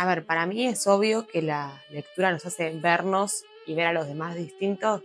A ver, para mí es obvio que la lectura nos hace vernos y ver a los demás distintos,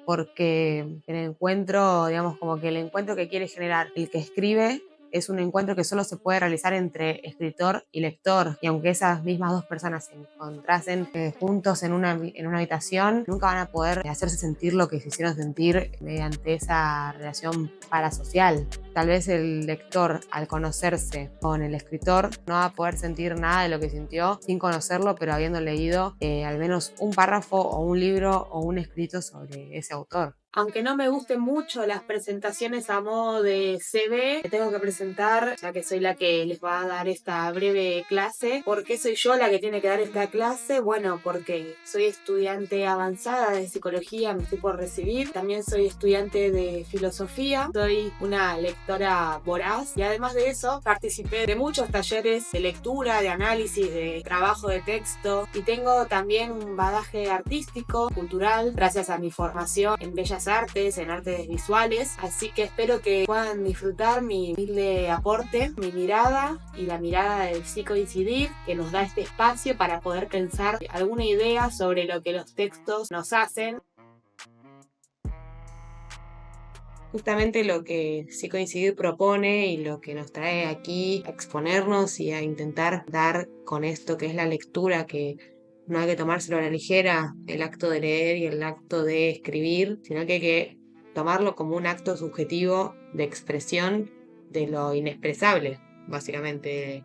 porque el encuentro, digamos, como que el encuentro que quiere generar el que escribe es un encuentro que solo se puede realizar entre escritor y lector. Y aunque esas mismas dos personas se encontrasen juntos en una habitación, nunca van a poder hacerse sentir lo que se hicieron sentir mediante esa relación parasocial. Tal vez el lector, al conocerse con el escritor, no va a poder sentir nada de lo que sintió sin conocerlo, pero habiendo leído al menos un párrafo o un libro o un escrito sobre ese autor. Aunque no me gusten mucho las presentaciones a modo de CV, me tengo que presentar, ya que soy la que les va a dar esta breve clase. ¿Por qué soy yo la que tiene que dar esta clase? Bueno, porque soy estudiante avanzada de psicología, me estoy por recibir. También soy estudiante de filosofía, soy una lectora voraz y además de eso participé de muchos talleres de lectura, de análisis, de trabajo de texto y tengo también un bagaje artístico, cultural, gracias a mi formación en bellas artes, en artes visuales, así que espero que puedan disfrutar mi humilde aporte, mi mirada y la mirada del psicoincidir que nos da este espacio para poder pensar alguna idea sobre lo que los textos nos hacen. Justamente lo que Psicoincidir propone y lo que nos trae aquí a exponernos y a intentar dar con esto que es la lectura, que no hay que tomárselo a la ligera, el acto de leer y el acto de escribir, sino que hay que tomarlo como un acto subjetivo de expresión de lo inexpresable, básicamente.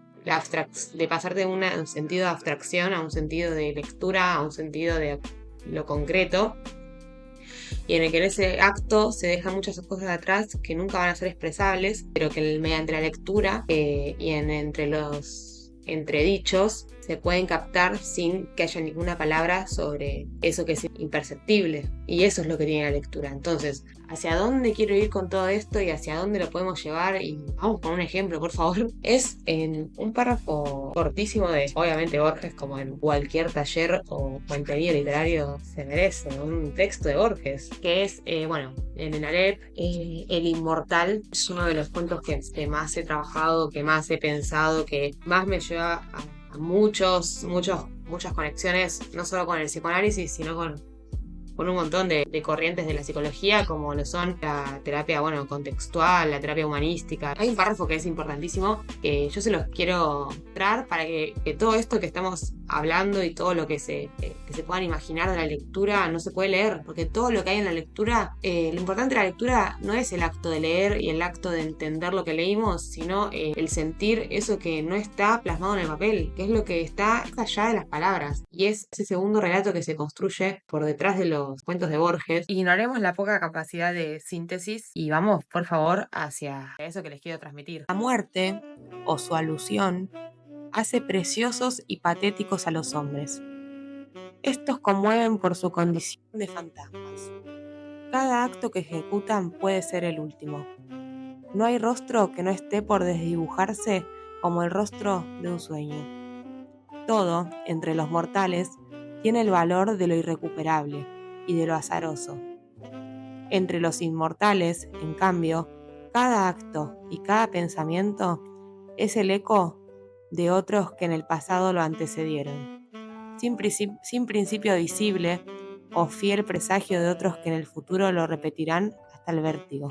De pasar de un sentido de abstracción a un sentido de lectura, a un sentido de lo concreto, y en el que en ese acto se dejan muchas cosas atrás que nunca van a ser expresables, pero que mediante la lectura y entre los entredichos se pueden captar sin que haya ninguna palabra sobre eso que es imperceptible. Y eso es lo que tiene la lectura. Entonces, ¿hacia dónde quiero ir con todo esto y hacia dónde lo podemos llevar? Y vamos con un ejemplo, por favor. Es en un párrafo cortísimo de, obviamente, Borges, como en cualquier taller o contenido literario se merece, un texto de Borges, que es, bueno, en el Aleph, El Inmortal. Es uno de los cuentos que más he trabajado, que más he pensado, que más me lleva a muchas conexiones, no solo con el psicoanálisis, sino con un montón de corrientes de la psicología, como lo son la terapia, bueno, contextual, la terapia humanística. Hay un párrafo que es importantísimo, que yo se los quiero mostrar para que todo esto que estamos hablando y todo lo que se puedan imaginar de la lectura no se puede leer, porque todo lo que hay en la lectura, lo importante de la lectura no es el acto de leer y el acto de entender lo que leímos, sino el sentir eso que no está plasmado en el papel, que es lo que está allá de las palabras, y es ese segundo relato que se construye por detrás de los cuentos de Borges. Ignoremos la poca capacidad de síntesis y vamos, por favor, hacia eso que les quiero transmitir. La muerte, o su alusión, hace preciosos y patéticos a los hombres. Estos conmueven por su condición de fantasmas. Cada acto que ejecutan puede ser el último. No hay rostro que no esté por desdibujarse como el rostro de un sueño. Todo, entre los mortales, tiene el valor de lo irrecuperable y de lo azaroso. Entre los inmortales, en cambio, cada acto y cada pensamiento es el eco de otros que en el pasado lo antecedieron, sin principio visible o fiel presagio de otros que en el futuro lo repetirán hasta el vértigo.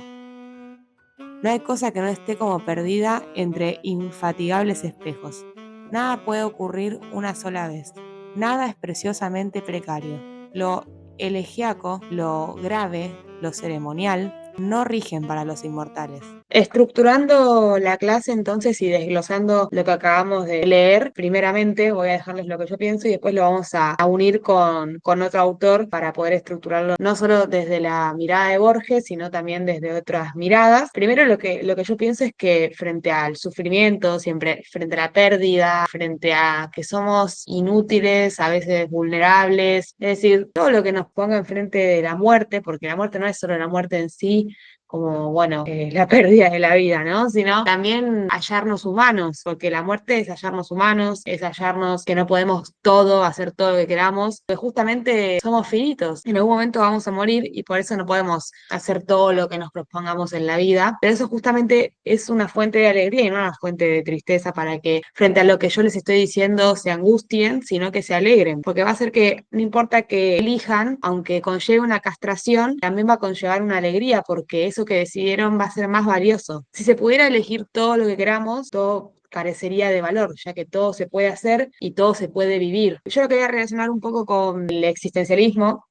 No hay cosa que no esté como perdida entre infatigables espejos. Nada puede ocurrir una sola vez. Nada es preciosamente precario. Lo elegiaco, lo grave, lo ceremonial, no rigen para los inmortales. Estructurando la clase entonces y desglosando lo que acabamos de leer, primeramente voy a dejarles lo que yo pienso y después lo vamos a unir con otro autor para poder estructurarlo no solo desde la mirada de Borges, sino también desde otras miradas. Primero lo que yo pienso es que frente al sufrimiento, siempre frente a la pérdida, frente a que somos inútiles, a veces vulnerables, es decir, todo lo que nos ponga enfrente de la muerte, porque la muerte no es solo la muerte en sí, como, bueno, la pérdida de la vida, ¿no? Sino también hallarnos humanos, porque la muerte es hallarnos humanos, es hallarnos que no podemos todo, hacer todo lo que queramos, que justamente somos finitos, en algún momento vamos a morir y por eso no podemos hacer todo lo que nos propongamos en la vida, pero eso justamente es una fuente de alegría y no una fuente de tristeza para que frente a lo que yo les estoy diciendo se angustien, sino que se alegren, porque va a ser que no importa que elijan, aunque conlleve una castración, también va a conllevar una alegría, porque eso que decidieron va a ser más valioso. Si se pudiera elegir todo lo que queramos, todo carecería de valor, ya que todo se puede hacer y todo se puede vivir. Yo lo quería relacionar un poco con el existencialismo,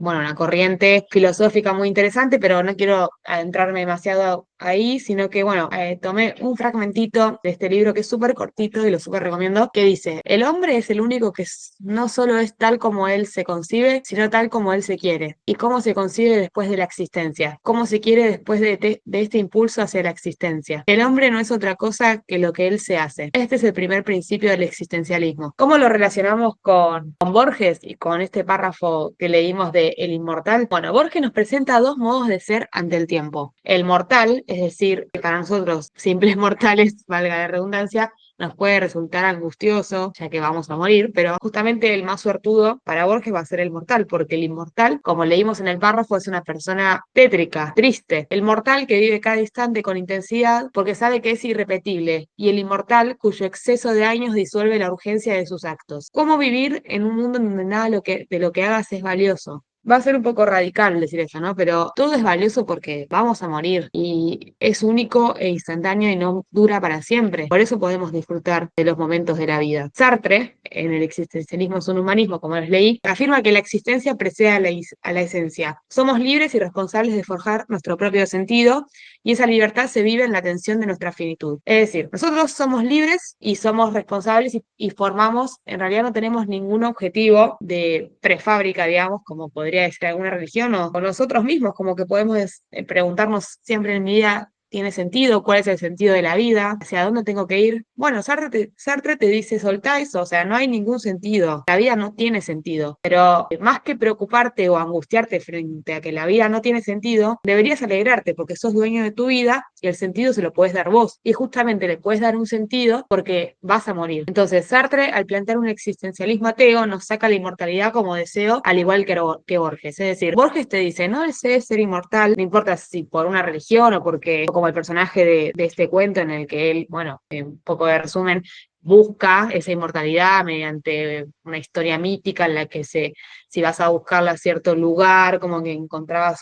bueno, una corriente filosófica muy interesante, pero no quiero adentrarme demasiado ahí, sino que, bueno, tomé un fragmentito de este libro que es súper cortito y lo súper recomiendo, que dice, el hombre es el único que no solo es tal como él se concibe, sino tal como él se quiere. ¿Y cómo se concibe después de la existencia? ¿Cómo se quiere después de este impulso hacia la existencia? El hombre no es otra cosa que lo que él se hace. Este es el primer principio del existencialismo. ¿Cómo lo relacionamos con Borges y con este párrafo que leímos de El Inmortal? Bueno, Borges nos presenta dos modos de ser ante el tiempo. El mortal, es decir, que para nosotros, simples mortales, valga la redundancia, nos puede resultar angustioso, ya que vamos a morir, pero justamente el más suertudo para Borges va a ser el mortal, porque el inmortal, como leímos en el párrafo, es una persona tétrica, triste. El mortal que vive cada instante con intensidad porque sabe que es irrepetible, y el inmortal cuyo exceso de años disuelve la urgencia de sus actos. ¿Cómo vivir en un mundo en donde nada de lo que hagas es valioso? Va a ser un poco radical decir eso, ¿no? Pero todo es valioso porque vamos a morir y es único e instantáneo y no dura para siempre. Por eso podemos disfrutar de los momentos de la vida. Sartre, en el existencialismo es un humanismo, como les leí, afirma que la existencia precede a la esencia. Somos libres y responsables de forjar nuestro propio sentido y esa libertad se vive en la tensión de nuestra finitud. Es decir, nosotros somos libres y somos responsables y formamos, en realidad no tenemos ningún objetivo de prefábrica, digamos, como podría decir alguna religión, o nosotros mismos, como que podemos preguntarnos siempre en mi vida, ¿tiene sentido? ¿Cuál es el sentido de la vida? ¿Hacia dónde tengo que ir? Bueno, Sartre te dice, soltá eso, o sea, no hay ningún sentido. La vida no tiene sentido. Pero más que preocuparte o angustiarte frente a que la vida no tiene sentido, deberías alegrarte porque sos dueño de tu vida y el sentido se lo puedes dar vos. Y justamente le puedes dar un sentido porque vas a morir. Entonces, Sartre, al plantear un existencialismo ateo, nos saca la inmortalidad como deseo, al igual que Borges. Es decir, Borges te dice, no desees ser inmortal, no importa si por una religión o porque como el personaje de este cuento en el que él, bueno, un poco de resumen, busca esa inmortalidad mediante una historia mítica en la que si vas a buscarla a cierto lugar, como que encontrabas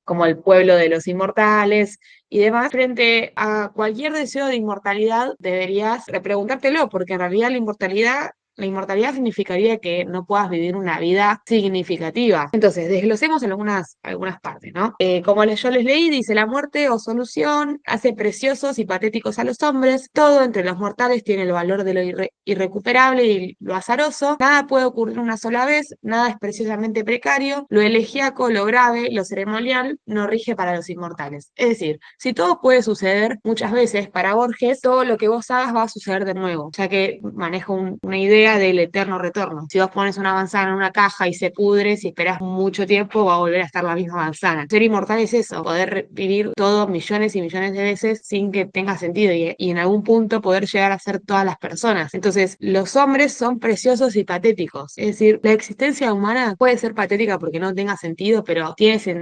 como el pueblo de los inmortales y demás, frente a cualquier deseo de inmortalidad deberías repreguntártelo, porque en realidad la inmortalidad significaría que no puedas vivir una vida significativa. Entonces, desglosemos en algunas partes, ¿no? Como yo les leí, dice, la muerte o solución hace preciosos y patéticos a los hombres, todo entre los mortales tiene el valor de lo irrecuperable y lo azaroso, nada puede ocurrir una sola vez, nada es preciosamente precario, lo elegíaco, lo grave, lo ceremonial no rige para los inmortales. Es decir, si todo puede suceder muchas veces para Borges, todo lo que vos hagas va a suceder de nuevo, ya que manejo una idea del eterno retorno. Si vos pones una manzana en una caja y se pudre, si esperas mucho tiempo va a volver a estar la misma manzana. Ser inmortal es eso, poder vivir todo millones y millones de veces sin que tenga sentido y en algún punto poder llegar a ser todas las personas. Entonces, los hombres son preciosos y patéticos. Es decir, la existencia humana puede ser patética porque no tenga sentido, pero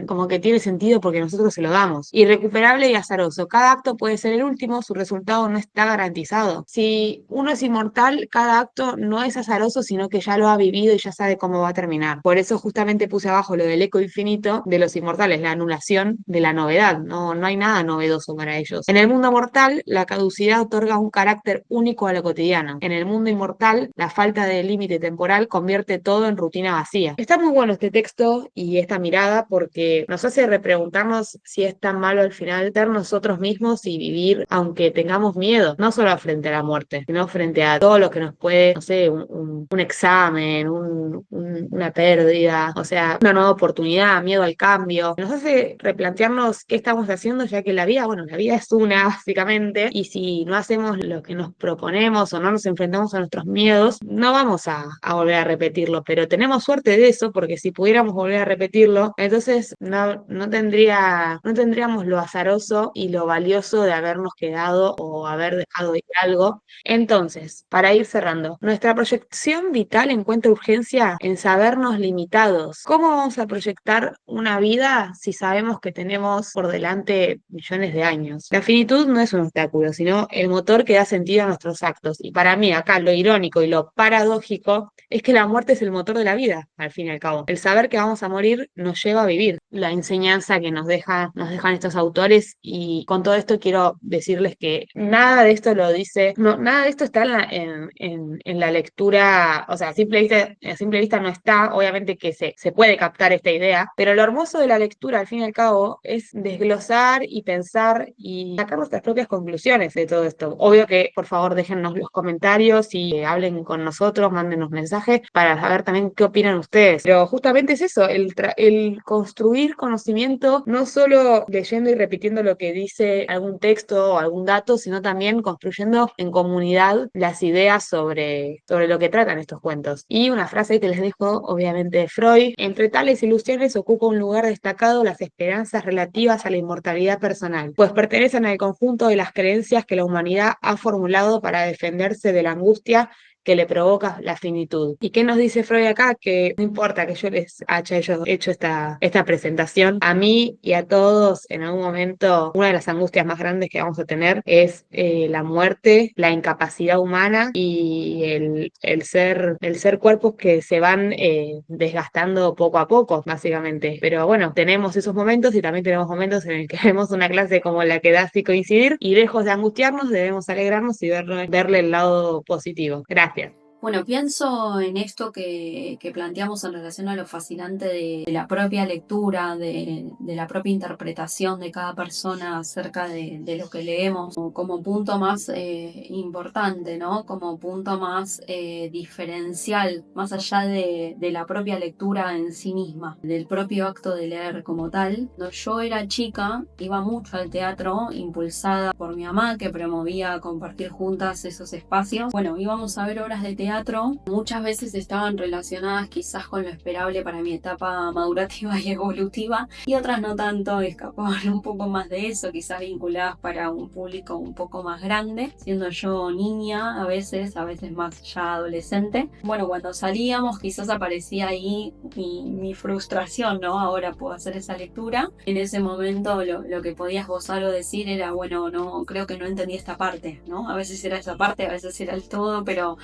como que tiene sentido porque nosotros se lo damos. Irrecuperable y azaroso. Cada acto puede ser el último, su resultado no está garantizado. Si uno es inmortal, cada acto no es azaroso, sino que ya lo ha vivido y ya sabe cómo va a terminar. Por eso justamente puse abajo lo del eco infinito de los inmortales, la anulación de la novedad. No hay nada novedoso para ellos. En el mundo mortal, la caducidad otorga un carácter único a lo cotidiano. En el mundo inmortal, la falta de límite temporal convierte todo en rutina vacía. Está muy bueno este texto y esta mirada porque nos hace repreguntarnos si es tan malo al final ser nosotros mismos y vivir aunque tengamos miedo, no solo frente a la muerte, sino frente a todo lo que nos puede, no sé, sé, un examen, una pérdida, o sea, una nueva oportunidad, miedo al cambio. Nos hace replantearnos qué estamos haciendo, ya que la vida, bueno, la vida es una, básicamente, y si no hacemos lo que nos proponemos o no nos enfrentamos a nuestros miedos, no vamos a volver a repetirlo, pero tenemos suerte de eso, porque si pudiéramos volver a repetirlo, entonces no tendríamos lo azaroso y lo valioso de habernos quedado o haber dejado ir algo. Entonces, para ir cerrando, nuestra proyección vital encuentra urgencia en sabernos limitados. ¿Cómo vamos a proyectar una vida si sabemos que tenemos por delante millones de años? La finitud no es un obstáculo, sino el motor que da sentido a nuestros actos. Y para mí, acá lo irónico y lo paradójico es que la muerte es el motor de la vida, al fin y al cabo. El saber que vamos a morir nos lleva a vivir. La enseñanza que nos dejan estos autores, y con todo esto quiero decirles que nada de esto lo dice, no, nada de esto está en la lectura, o sea, a simple vista no está, obviamente que se puede captar esta idea, pero lo hermoso de la lectura, al fin y al cabo, es desglosar y pensar y sacar nuestras propias conclusiones de todo esto. Obvio que, por favor, déjennos los comentarios y hablen con nosotros, mándenos mensajes para saber también qué opinan ustedes. Pero justamente es eso, el construir conocimiento, no solo leyendo y repitiendo lo que dice algún texto o algún dato, sino también construyendo en comunidad las ideas sobre lo que tratan estos cuentos. Y una frase que les dejo, obviamente, de Freud: entre tales ilusiones ocupa un lugar destacado las esperanzas relativas a la inmortalidad personal, pues pertenecen al conjunto de las creencias que la humanidad ha formulado para defenderse de la angustia que le provoca la finitud. ¿Y qué nos dice Freud acá? Que no importa que yo les haya hecho esta presentación, a mí y a todos en algún momento una de las angustias más grandes que vamos a tener es la muerte, la incapacidad humana y el ser cuerpos que se van desgastando poco a poco, básicamente. Pero bueno, tenemos esos momentos y también tenemos momentos en el que vemos una clase como la que da Así Coincidir y lejos de angustiarnos debemos alegrarnos y verle el lado positivo. Gracias. Bueno, pienso en esto que planteamos en relación a lo fascinante de la propia lectura, de la propia interpretación de cada persona acerca de lo que leemos, como punto más importante, ¿no? Como punto más diferencial, más allá de la propia lectura en sí misma, del propio acto de leer como tal. Cuando yo era chica, iba mucho al teatro, impulsada por mi mamá, que promovía compartir juntas esos espacios. Bueno, íbamos a ver obras de teatro, muchas veces estaban relacionadas quizás con lo esperable para mi etapa madurativa y evolutiva, y otras no tanto, escapaban un poco más de eso, quizás vinculadas para un público un poco más grande, siendo yo niña a veces más ya adolescente. Bueno, cuando salíamos quizás aparecía ahí mi frustración, ¿no? Ahora puedo hacer esa lectura. En ese momento lo que podías gozar o decir era, bueno, no, creo que no entendí esta parte, ¿no? A veces era esa parte, a veces era el todo, pero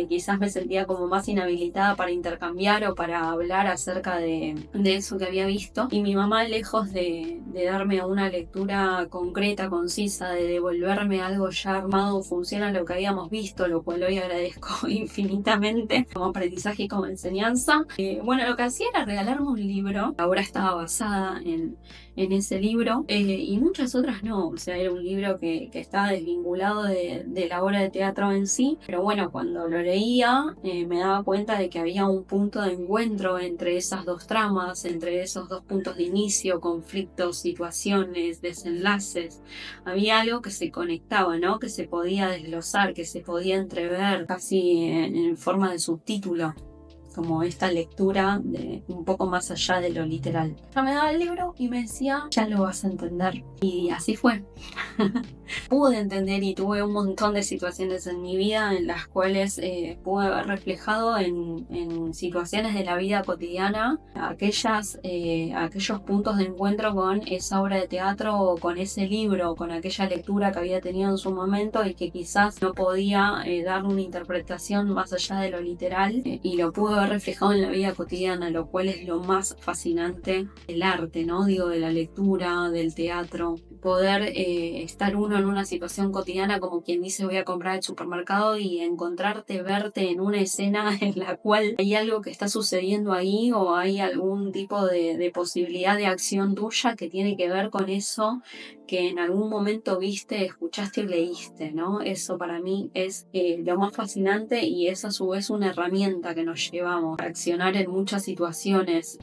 quizás me sentía como más inhabilitada para intercambiar o para hablar acerca de eso que había visto. Y mi mamá, lejos de darme una lectura concreta, concisa, de devolverme algo ya armado, funciona lo que habíamos visto, lo cual hoy agradezco infinitamente como aprendizaje y como enseñanza. Bueno, lo que hacía era regalarme un libro. La obra estaba basada en ese libro y muchas otras no, o sea, era un libro que estaba desvinculado de la obra de teatro en sí, pero bueno, cuando lo leía me daba cuenta de que había un punto de encuentro entre esas dos tramas, entre esos dos puntos de inicio, conflictos, situaciones, desenlaces. Había algo que se conectaba, ¿no? Que se podía desglosar, que se podía entrever casi en forma de subtítulo, como esta lectura de un poco más allá de lo literal. Ya me daba el libro y me decía, ya lo vas a entender. Y así fue. Pude entender y tuve un montón de situaciones en mi vida en las cuales pude haber reflejado en situaciones de la vida cotidiana aquellos puntos de encuentro con esa obra de teatro o con ese libro, con aquella lectura que había tenido en su momento y que quizás no podía darle una interpretación más allá de lo literal y lo pude haber reflejado en la vida cotidiana, lo cual es lo más fascinante del arte, ¿no? Digo, de la lectura, del teatro, poder estar uno en una situación cotidiana, como quien dice voy a comprar al supermercado, y encontrarte, verte en una escena en la cual hay algo que está sucediendo ahí, o hay algún tipo de posibilidad de acción tuya que tiene que ver con eso que en algún momento viste, escuchaste y leíste, ¿no? Eso para mí es lo más fascinante, y es a su vez una herramienta que nos llevamos a accionar en muchas situaciones.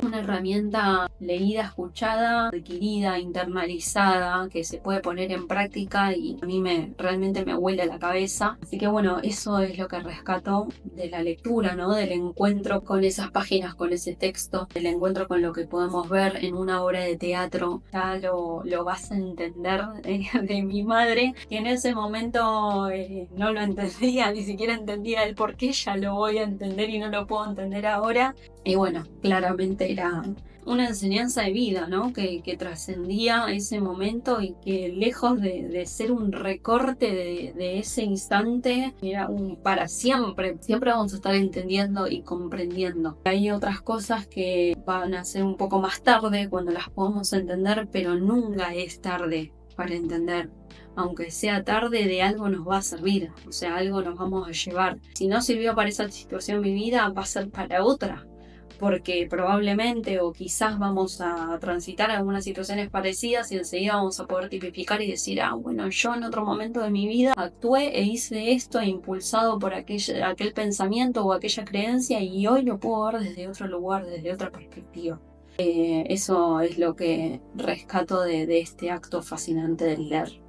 Una herramienta leída, escuchada, adquirida, internalizada, que se puede poner en práctica, y a mí realmente me huele la cabeza. Así que bueno, eso es lo que rescato de la lectura, ¿no? Del encuentro con esas páginas, con ese texto, del encuentro con lo que podemos ver en una obra de teatro. Ya lo vas a entender de mi madre, que en ese momento no lo entendía, ni siquiera entendía el por qué. Ya lo voy a entender y no lo puedo entender ahora. Y bueno, claramente era una enseñanza de vida, ¿no? Que trascendía ese momento, y que lejos de ser un recorte de ese instante, era un para siempre. Siempre vamos a estar entendiendo y comprendiendo. Hay otras cosas que van a ser un poco más tarde cuando las podamos entender, pero nunca es tarde para entender. Aunque sea tarde, de algo nos va a servir, o sea, algo nos vamos a llevar. Si no sirvió para esa situación vivida, va a ser para otra, porque probablemente o quizás vamos a transitar algunas situaciones parecidas y enseguida vamos a poder tipificar y decir, bueno, yo en otro momento de mi vida actué e hice esto, impulsado por aquel pensamiento o aquella creencia, y hoy lo puedo ver desde otro lugar, desde otra perspectiva. Eso es lo que rescato de este acto fascinante del leer.